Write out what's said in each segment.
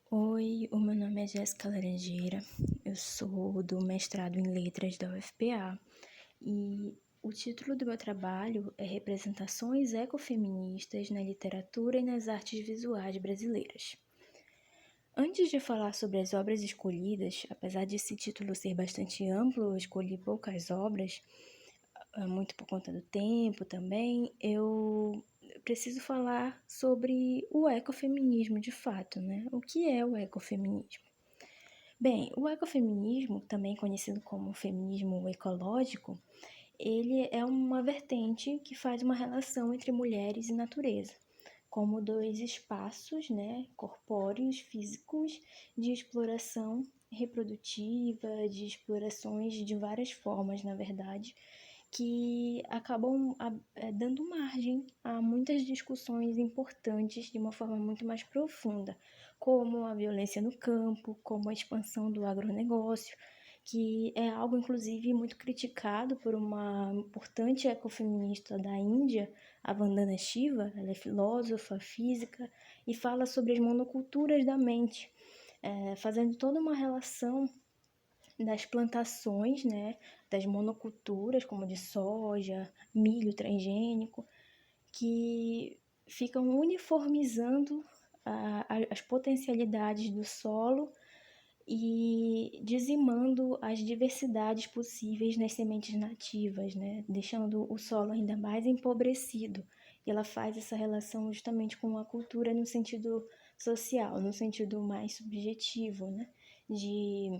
Oi, o meu nome é Jéssica Laranjeira, eu sou do mestrado em Letras da UFPA e o título do meu trabalho é Representações Ecofeministas na Literatura e nas Artes Visuais Brasileiras. Antes de falar sobre as obras escolhidas, apesar desse título ser bastante amplo, eu escolhi poucas obras, muito por conta do tempo também, eu preciso falar sobre o ecofeminismo de fato, né? O que é o ecofeminismo? Bem, o ecofeminismo, também conhecido como feminismo ecológico, ele é uma vertente que faz uma relação entre mulheres e natureza, como dois espaços, né, corpóreos, físicos, de exploração reprodutiva, de explorações de várias formas, na verdade, que acabam dando margem a muitas discussões importantes de uma forma muito mais profunda, como a violência no campo, como a expansão do agronegócio, que é algo, inclusive, muito criticado por uma importante ecofeminista da Índia, a Vandana Shiva. Ela é filósofa, física, e fala sobre as monoculturas da mente, fazendo toda uma relação das plantações, né, das monoculturas, como de soja, milho transgênico, que ficam uniformizando as potencialidades do solo e dizimando as diversidades possíveis nas sementes nativas, né, deixando o solo ainda mais empobrecido. E ela faz essa relação justamente com a cultura no sentido social, no sentido mais subjetivo, né, de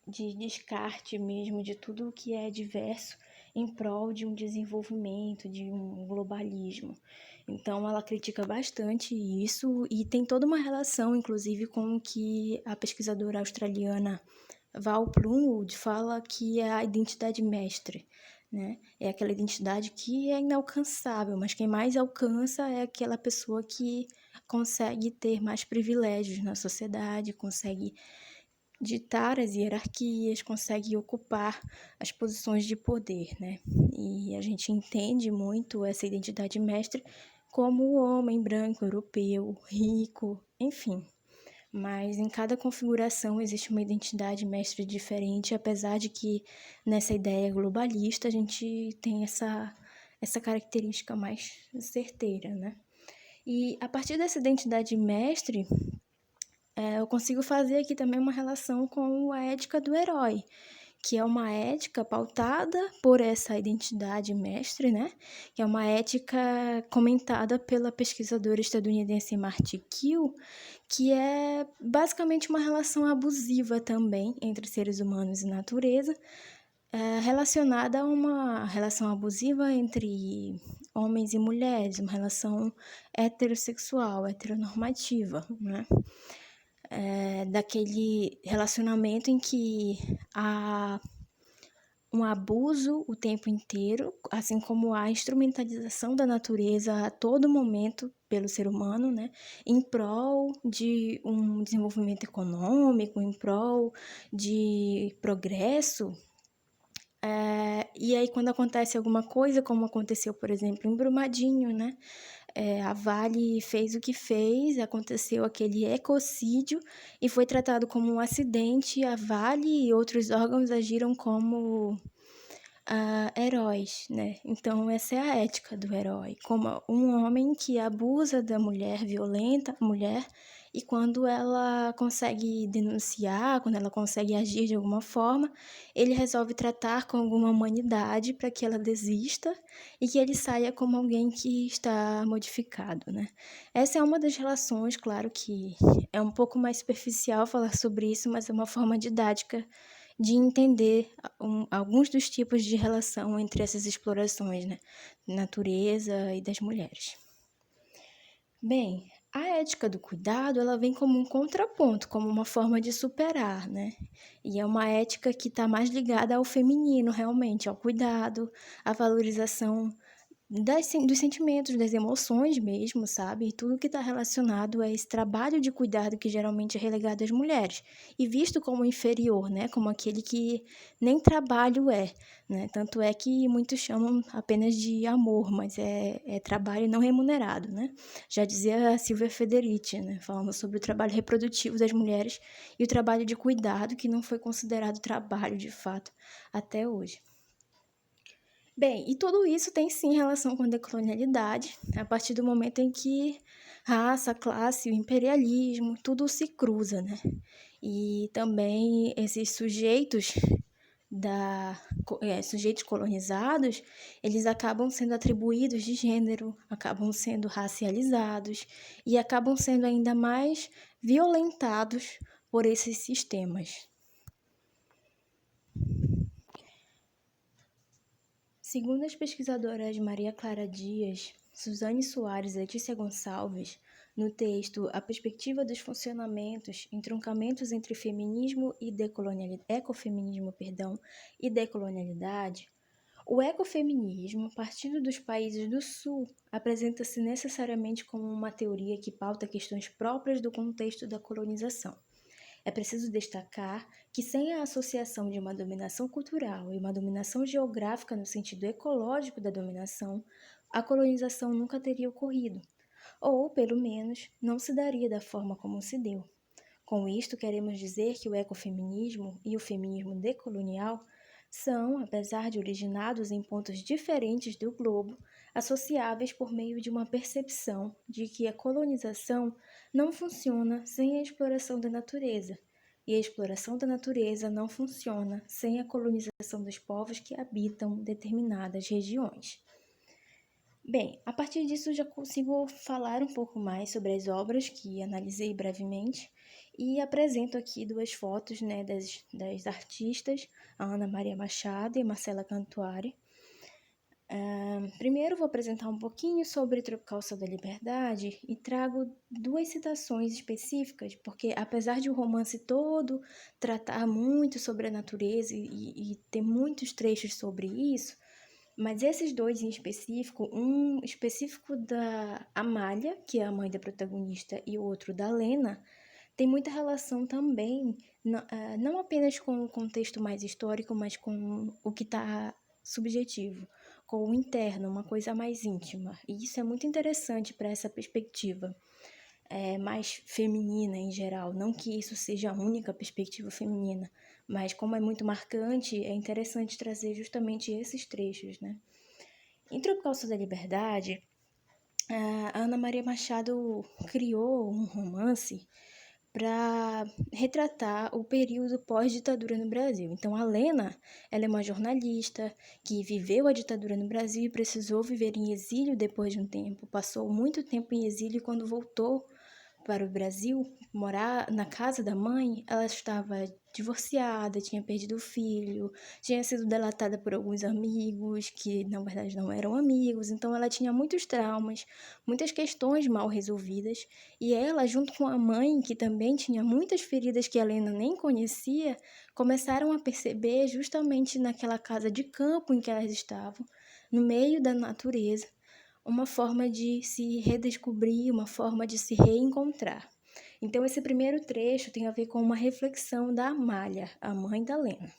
de descarte mesmo de tudo o que é diverso em prol de um desenvolvimento, de um globalismo. Então, ela critica bastante isso e tem toda uma relação, inclusive, com o que a pesquisadora australiana Val Plumwood fala que é a identidade mestre, né? É aquela identidade que é inalcançável, mas quem mais alcança é aquela pessoa que consegue ter mais privilégios na sociedade, consegue ditar as hierarquias, consegue ocupar as posições de poder, né? E a gente entende muito essa identidade mestre como o homem branco, europeu, rico, enfim. Mas em cada configuração existe uma identidade mestre diferente, apesar de que nessa ideia globalista a gente tem essa característica mais certeira, né? E a partir dessa identidade mestre, eu consigo fazer aqui também uma relação com a ética do herói, que é uma ética pautada por essa identidade mestre, né? Que é uma ética comentada pela pesquisadora estadunidense Marty Kiel, que é basicamente uma relação abusiva também entre seres humanos e natureza, relacionada a uma relação abusiva entre homens e mulheres, uma relação heterossexual, heteronormativa, né? Daquele relacionamento em que há um abuso o tempo inteiro, assim como a instrumentalização da natureza a todo momento pelo ser humano, né, em prol de um desenvolvimento econômico, em prol de progresso. E aí, quando acontece alguma coisa, como aconteceu, por exemplo, em Brumadinho, né, a Vale fez o que fez, aconteceu aquele ecocídio e foi tratado como um acidente. A Vale e outros órgãos agiram como heróis, né? Então, essa é a ética do herói, como um homem que abusa da mulher, violenta a mulher, e quando ela consegue denunciar, quando ela consegue agir de alguma forma, ele resolve tratar com alguma humanidade para que ela desista e que ele saia como alguém que está modificado, né? Essa é uma das relações, claro que é um pouco mais superficial falar sobre isso, mas é uma forma didática de entender alguns dos tipos de relação entre essas explorações, né? Natureza e das mulheres. Bem, a ética do cuidado, ela vem como um contraponto, como uma forma de superar, né? E é uma ética que está mais ligada ao feminino, realmente, ao cuidado, à valorização dos sentimentos, das emoções mesmo, sabe? E tudo que está relacionado a esse trabalho de cuidado que geralmente é relegado às mulheres e visto como inferior, né? Como aquele que nem trabalho é, né? Tanto é que muitos chamam apenas de amor, mas é trabalho não remunerado, né? Já dizia a Silvia Federici, né? Falando sobre o trabalho reprodutivo das mulheres e o trabalho de cuidado que não foi considerado trabalho de fato até hoje. Bem, e tudo isso tem sim relação com a decolonialidade, a partir do momento em que raça, classe, o imperialismo, tudo se cruza, né? E também esses sujeitos sujeitos colonizados, eles acabam sendo atribuídos de gênero, acabam sendo racializados e acabam sendo ainda mais violentados por esses sistemas. Segundo as pesquisadoras Maria Clara Dias, Suzane Soares e Letícia Gonçalves, no texto A Perspectiva dos Funcionamentos, Entroncamentos entre Feminismo e Ecofeminismo, e Decolonialidade, o ecofeminismo, partindo dos países do Sul, apresenta-se necessariamente como uma teoria que pauta questões próprias do contexto da colonização. É preciso destacar que, sem a associação de uma dominação cultural e uma dominação geográfica no sentido ecológico da dominação, a colonização nunca teria ocorrido, ou, pelo menos, não se daria da forma como se deu. Com isto, queremos dizer que o ecofeminismo e o feminismo decolonial são, apesar de originados em pontos diferentes do globo, associáveis por meio de uma percepção de que a colonização não funciona sem a exploração da natureza, e a exploração da natureza não funciona sem a colonização dos povos que habitam determinadas regiões. Bem, a partir disso já consigo falar um pouco mais sobre as obras que analisei brevemente e apresento aqui duas fotos, né, das artistas, a Ana Maria Machado e a Marcela Cantuária. Primeiro vou apresentar um pouquinho sobre Tropical Sol da Liberdade e trago duas citações específicas, porque apesar de o romance todo tratar muito sobre a natureza e ter muitos trechos sobre isso, mas esses dois em específico, um específico da Amália, que é a mãe da protagonista, e o outro da Lena, tem muita relação também, não apenas com o contexto mais histórico, mas com o que está subjetivo, com o interno, uma coisa mais íntima. E isso é muito interessante para essa perspectiva mais feminina em geral. Não que isso seja a única perspectiva feminina, mas como é muito marcante, é interessante trazer justamente esses trechos, né? Em Tropical Sol da Liberdade, a Ana Maria Machado criou um romance para retratar o período pós-ditadura no Brasil. Então, a Lena, ela é uma jornalista que viveu a ditadura no Brasil e precisou viver em exílio depois de um tempo. Passou muito tempo em exílio e quando voltou para o Brasil, morar na casa da mãe, ela estava divorciada, tinha perdido o filho, tinha sido delatada por alguns amigos que na verdade não eram amigos, então ela tinha muitos traumas, muitas questões mal resolvidas, e ela, junto com a mãe, que também tinha muitas feridas que a Helena nem conhecia, começaram a perceber justamente naquela casa de campo em que elas estavam, no meio da natureza, uma forma de se redescobrir, uma forma de se reencontrar. Então, esse primeiro trecho tem a ver com uma reflexão da Amália, a mãe da Lena.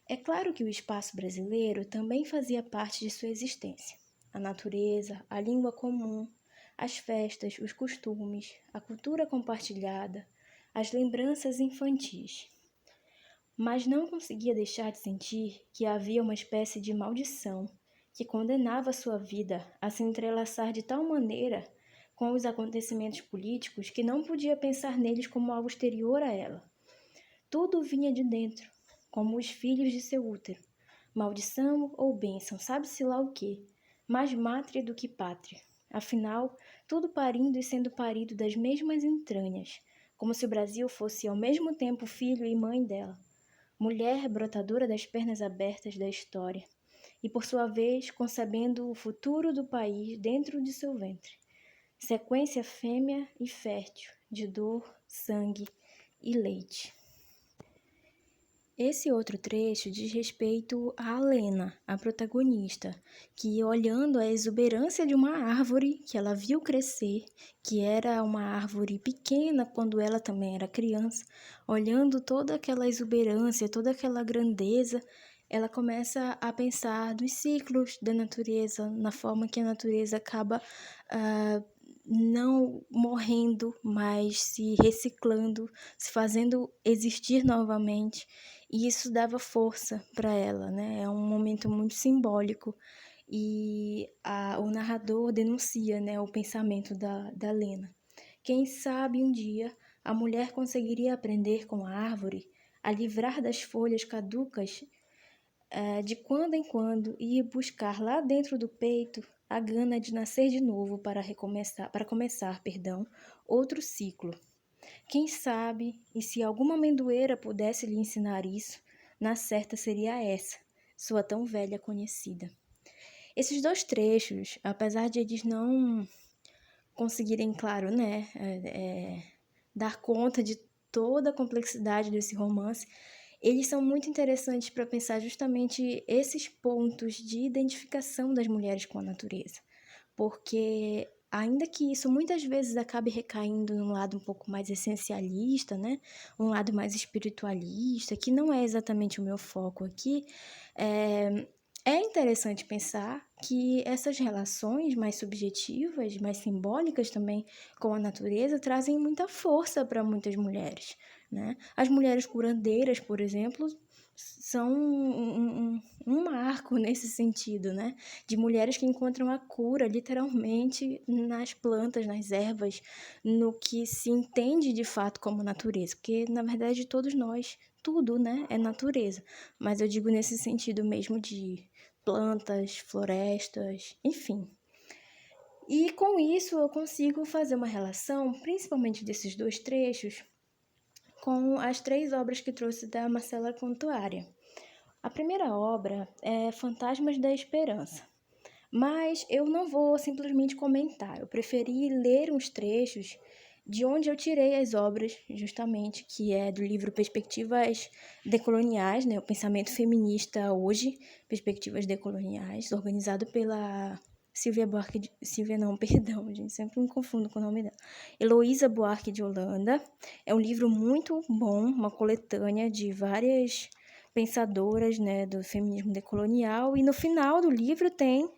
É claro que o espaço brasileiro também fazia parte de sua existência. A natureza, a língua comum, as festas, os costumes, a cultura compartilhada, as lembranças infantis. Mas não conseguia deixar de sentir que havia uma espécie de maldição que condenava sua vida a se entrelaçar de tal maneira com os acontecimentos políticos que não podia pensar neles como algo exterior a ela. Tudo vinha de dentro, como os filhos de seu útero. Maldição ou bênção, sabe-se lá o quê, mais mátria do que pátria. Afinal, tudo parindo e sendo parido das mesmas entranhas, como se o Brasil fosse ao mesmo tempo filho e mãe dela. Mulher brotadora das pernas abertas da história, e por sua vez concebendo o futuro do país dentro de seu ventre. Sequência fêmea e fértil, de dor, sangue e leite. Esse outro trecho diz respeito a Lena, a protagonista, que olhando a exuberância de uma árvore que ela viu crescer, que era uma árvore pequena quando ela também era criança, olhando toda aquela exuberância, toda aquela grandeza, ela começa a pensar dos ciclos da natureza, na forma que a natureza acaba não morrendo, mas se reciclando, se fazendo existir novamente. E isso dava força para ela, né? É um momento muito simbólico. E o narrador denuncia, né, o pensamento da Lena. Quem sabe um dia a mulher conseguiria aprender com a árvore a livrar das folhas caducas de quando em quando e ir buscar lá dentro do peito a gana de nascer de novo para começar, outro ciclo. Quem sabe, e se alguma amendoeira pudesse lhe ensinar isso, na certa seria essa, sua tão velha conhecida. Esses dois trechos, apesar de eles não conseguirem, claro, né, dar conta de toda a complexidade desse romance, eles são muito interessantes para pensar justamente esses pontos de identificação das mulheres com a natureza. Porque ainda que isso muitas vezes acabe recaindo num lado um pouco mais essencialista, né? Um lado mais espiritualista, que não é exatamente o meu foco aqui, é interessante pensar que essas relações mais subjetivas, mais simbólicas também com a natureza, trazem muita força para muitas mulheres, né? As mulheres curandeiras, por exemplo, são um marco nesse sentido, né? De mulheres que encontram a cura literalmente nas plantas, nas ervas, no que se entende de fato como natureza, porque na verdade todos nós, tudo, né, é natureza, mas eu digo nesse sentido mesmo de plantas, florestas, enfim. E com isso eu consigo fazer uma relação, principalmente desses dois trechos, com as 3 obras que trouxe da Marcela Cantuária. A primeira obra é Fantasmas da Esperança, mas eu não vou simplesmente comentar, eu preferi ler uns trechos de onde eu tirei as obras, justamente, que é do livro Perspectivas Decoloniais, né, o pensamento feminista hoje, Perspectivas Decoloniais, organizado pela Silvia Buarque, Silvia não, perdão, gente, sempre me confundo com o nome dela. Heloísa Buarque de Holanda. É um livro muito bom, uma coletânea de várias pensadoras, né, do feminismo decolonial, e no final do livro tem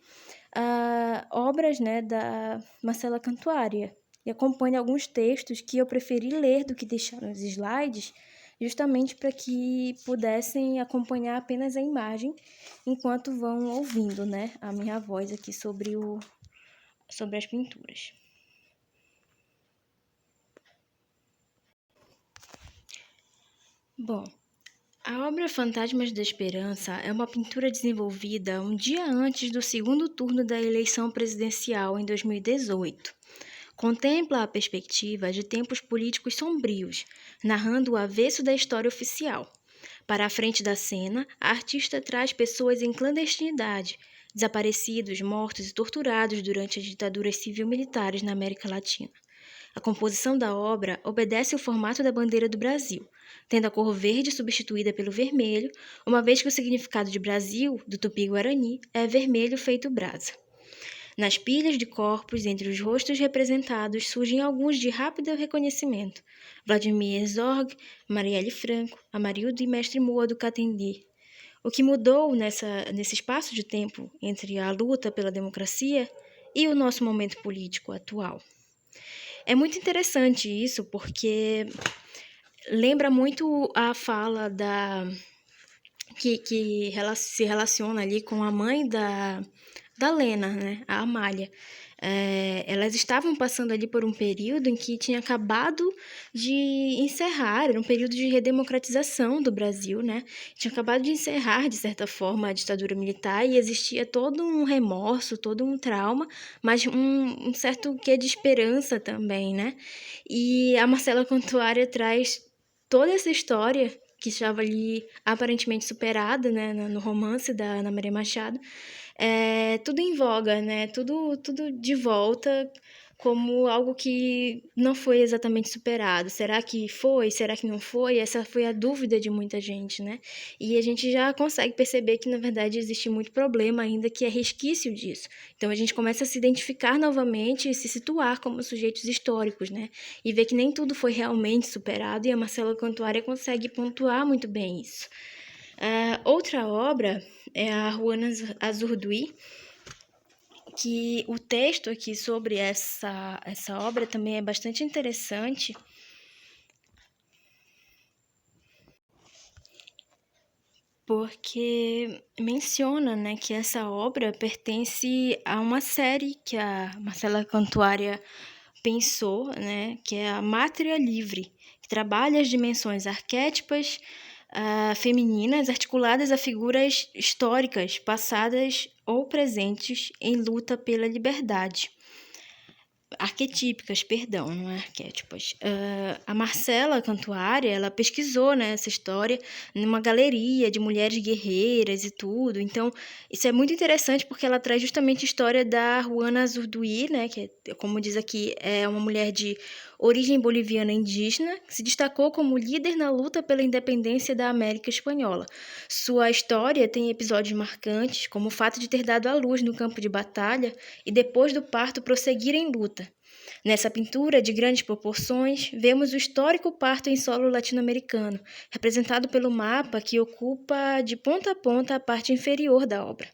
obras, né, da Marcela Cantuária, e acompanha alguns textos que eu preferi ler do que deixar nos slides, justamente para que pudessem acompanhar apenas a imagem enquanto vão ouvindo, né, a minha voz aqui sobre as pinturas. Bom, a obra Fantasmas da Esperança é uma pintura desenvolvida um dia antes do segundo turno da eleição presidencial em 2018. Contempla a perspectiva de tempos políticos sombrios, narrando o avesso da história oficial. Para a frente da cena, a artista traz pessoas em clandestinidade, desaparecidos, mortos e torturados durante as ditaduras civil-militares na América Latina. A composição da obra obedece ao formato da bandeira do Brasil, tendo a cor verde substituída pelo vermelho, uma vez que o significado de Brasil, do tupi-guarani, é vermelho feito brasa. Nas pilhas de corpos, entre os rostos representados, surgem alguns de rápido reconhecimento. Vladimir Herzog, Marielle Franco, Amarildo e Mestre Moa do Catendê. O que mudou nesse espaço de tempo entre a luta pela democracia e o nosso momento político atual? É muito interessante isso, porque lembra muito a fala que se relaciona ali com a mãe da Lena, né, a Amália. Elas estavam passando ali por um período em que tinha acabado de encerrar, era um período de redemocratização do Brasil, né? Tinha acabado de encerrar, de certa forma, a ditadura militar e existia todo um remorso, todo um trauma, mas um certo quê de esperança também, né? E a Marcela Cantuária traz toda essa história que estava ali aparentemente superada, né, no romance da Ana Maria Machado, tudo em voga, né, tudo de volta como algo que não foi exatamente superado. Será que foi? Será que não foi? Essa foi a dúvida de muita gente, né? E a gente já consegue perceber que, na verdade, existe muito problema ainda que é resquício disso. Então, a gente começa a se identificar novamente e se situar como sujeitos históricos, né? E ver que nem tudo foi realmente superado, e a Marcela Cantuária consegue pontuar muito bem isso. Outra obra é a Ruana Azurduy, que o texto aqui sobre essa obra também é bastante interessante, porque menciona, né, que essa obra pertence a uma série que a Marcela Cantuária pensou, né, que é a Mátria Livre, que trabalha as dimensões arquétipas femininas articuladas a figuras históricas, passadas ou presentes em luta pela liberdade. Arquetípicas, perdão, não é arquétipas. A Marcela Cantuária, ela pesquisou, né, essa história numa galeria de mulheres guerreiras e tudo. Então, isso é muito interessante porque ela traz justamente a história da Ruana Azurduy, né, que, como diz aqui, é uma mulher de origem boliviana indígena, que se destacou como líder na luta pela independência da América Espanhola. Sua história tem episódios marcantes, como o fato de ter dado à luz no campo de batalha e depois do parto prosseguir em luta. Nessa pintura de grandes proporções, vemos o histórico parto em solo latino-americano, representado pelo mapa que ocupa de ponta a ponta a parte inferior da obra.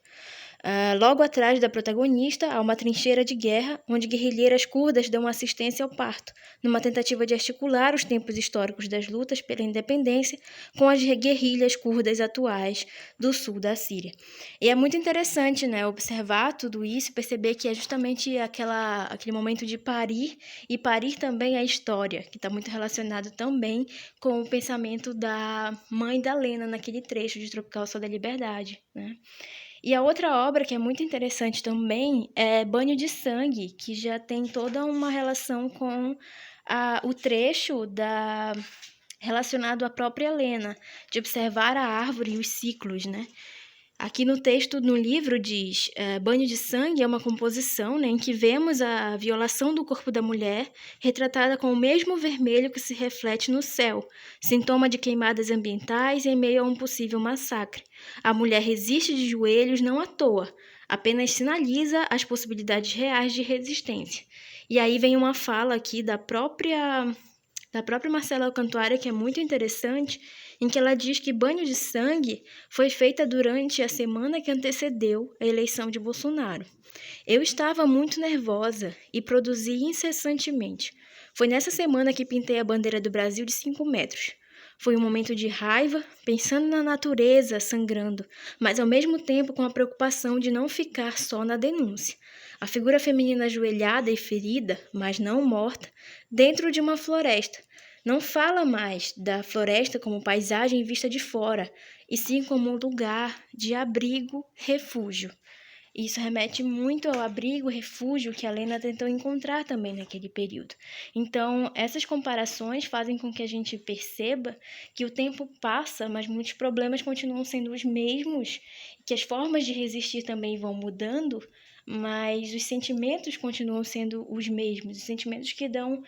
Logo atrás da protagonista, há uma trincheira de guerra, onde guerrilheiras curdas dão assistência ao parto, numa tentativa de articular os tempos históricos das lutas pela independência com as guerrilhas curdas atuais do sul da Síria. E é muito interessante, né, observar tudo isso, perceber que é justamente aquele momento de parir, e parir também a história, que está muito relacionado também com o pensamento da mãe da Lena naquele trecho de Tropical Sol da Liberdade, né? E a outra obra que é muito interessante também é Banho de Sangue, que já tem toda uma relação com o trecho relacionado à própria Helena, de observar a árvore e os ciclos, né? Aqui no texto, no livro, diz: Banho de Sangue é uma composição, né, em que vemos a violação do corpo da mulher retratada com o mesmo vermelho que se reflete no céu, sintoma de queimadas ambientais em meio a um possível massacre. A mulher resiste de joelhos não à toa, apenas sinaliza as possibilidades reais de resistência. E aí vem uma fala aqui da própria Marcela Cantuária, que é muito interessante, em que ela diz que Banho de Sangue foi feita durante a semana que antecedeu a eleição de Bolsonaro. Eu estava muito nervosa e produzi incessantemente. Foi nessa semana que pintei a bandeira do Brasil de 5 metros. Foi um momento de raiva, pensando na natureza sangrando, mas ao mesmo tempo com a preocupação de não ficar só na denúncia. A figura feminina ajoelhada e ferida, mas não morta, dentro de uma floresta. Não fala mais da floresta como paisagem vista de fora, e sim como um lugar de abrigo, refúgio. Isso remete muito ao abrigo, refúgio que a Lena tentou encontrar também naquele período. Então, essas comparações fazem com que a gente perceba que o tempo passa, mas muitos problemas continuam sendo os mesmos, que as formas de resistir também vão mudando, mas os sentimentos continuam sendo os mesmos, os sentimentos que dão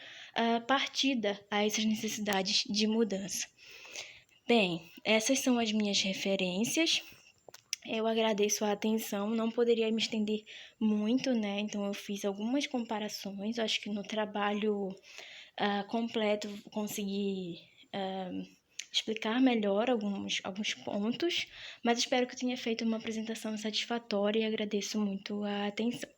partida a essas necessidades de mudança. Bem, essas são as minhas referências. Eu agradeço a atenção, não poderia me estender muito, né? Então eu fiz algumas comparações, acho que no trabalho completo consegui explicar melhor alguns pontos, mas espero que eu tenha feito uma apresentação satisfatória e agradeço muito a atenção.